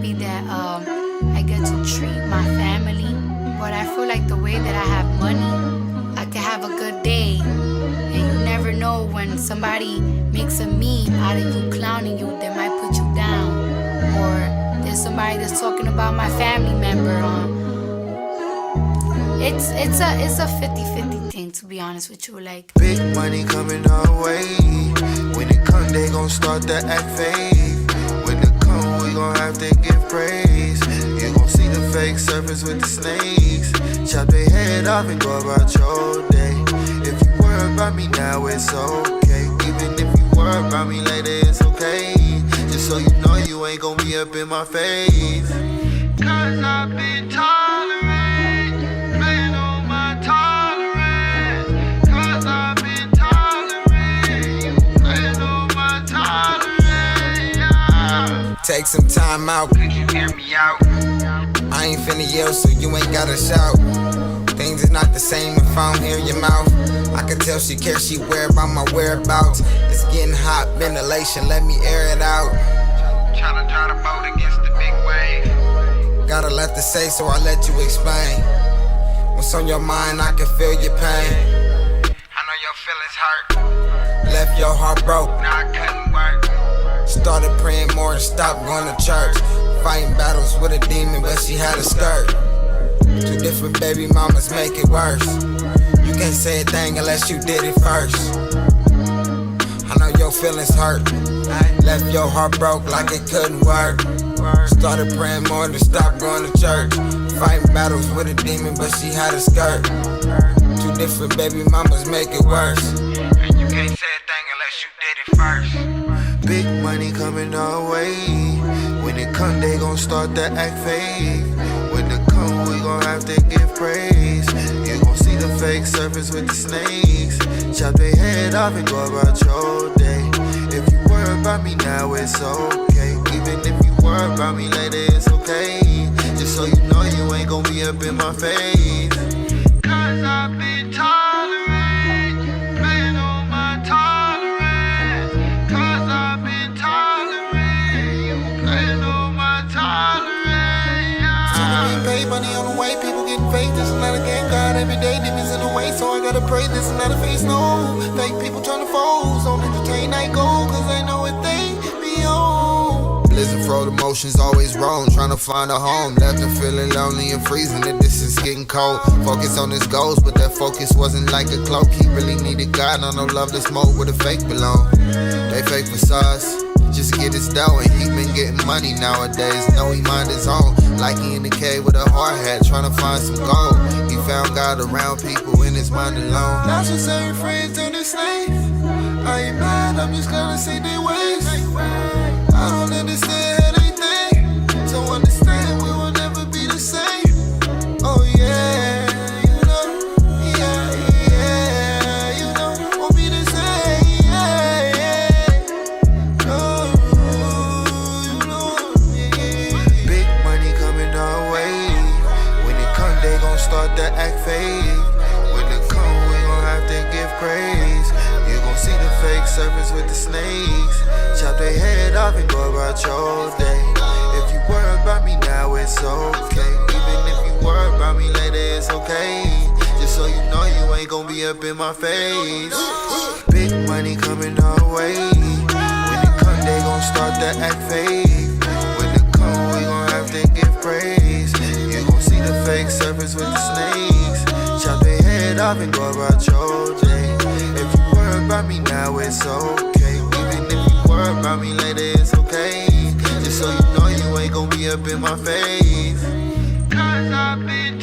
happy that I get to treat my family. But I feel like the way that I have money, I can have a good day. And you never know when somebody makes a meme out of you clowning you, they might put you down. Or there's somebody that's talking about my family member. It's a 50-50 thing, to be honest with you. Like, big money coming our way. When it come, they gon' start to act fake. When it come, we gon' have to give praise. You gon' see the fake surface with the snakes. Chop their head off and go about your day. If you worry about me now, it's okay. Even if you worry about me later, it's okay. Just so you know you ain't gon' be up in my face. Cause I've been tolerant, playing on my tolerance. Cause I've been tolerant, you playing on my tolerance, yeah. Take some time out, Could you hear me out? I ain't finna yell so you ain't gotta shout. Things is not the same if I don't hear your mouth. I can tell she cares, she worried about my whereabouts. It's getting hot, ventilation, let me air it out. Tryna drive the boat against the big wave. Got a lot to say, so I let you explain. What's on your mind, I can feel your pain. I know your feelings hurt, Left your heart broke. now I couldn't work. Started praying more and stopped going to church. Fighting battles with a demon, but she had a skirt. Two different baby mamas make it worse. You can't say a thing unless you did it first. I know your feelings hurt. Left your heart broke like it couldn't work. Started praying more to stop going to church. Fighting battles with a demon, but she had a skirt. Two different baby mamas make it worse. And you can't say a thing unless you did it first. Big money coming our way. When it come, they gon' start to act fake. When it come, we gon' have to give praise. You gon' see the fake surface with the snakes. Chop their head off and go about your day. If you worry about me now, it's okay. Even if you worry about me later, it's okay. Just so you know you ain't gon' be up in my face. Cause I've been tolerant, playing on my tolerance. Cause I've been tolerant, you playing on my tolerance, yeah. Pay money on the way, people getting fake. This is not a game, God. Every day, demons in the way, so I gotta pray. This is not a face, no. Fake people trying to fold, so entertain, I go, cause I know what they be on. Blizzard for the emotions always wrong. Trying to find a home, left and feeling lonely and freezing. The distance getting cold. Focus on his goals, but that focus wasn't like a cloak. He really needed God on no loveless mode where the fake belong. They fake facades, just get his dough, and he been getting money nowadays. Know he mind his own, like he in the cave with a hard hat, trying to find some gold. He found God around people in his mind alone. Not just saying friends turn to slaves. I ain't mad, I'm just gonna say they ways. I don't understand how they think, so understand we will never be the same. Oh yeah, you know, yeah, you know, won't be the same, yeah. Oh, you know, yeah. Big money coming our way. When it come, they gon' start to act fake. When it come, we gon' have to give praise. You gon' see the fake surface with the snakes. Chop their head off and go about your day. If you worry about me now, it's okay. Even if you worry about me later, it's okay. Just so you know you ain't gon' be up in my face. Big money coming our way. When it come, they gon' start to act fake. When it come, we gon' have to give praise. You gon' see the fake surface with the snakes. Chop their head off and go about your day. If you worry about me now, it's okay. Even if you worry about me later, it's okay. Just so you know you ain't gon' be up in my face. Cause I've been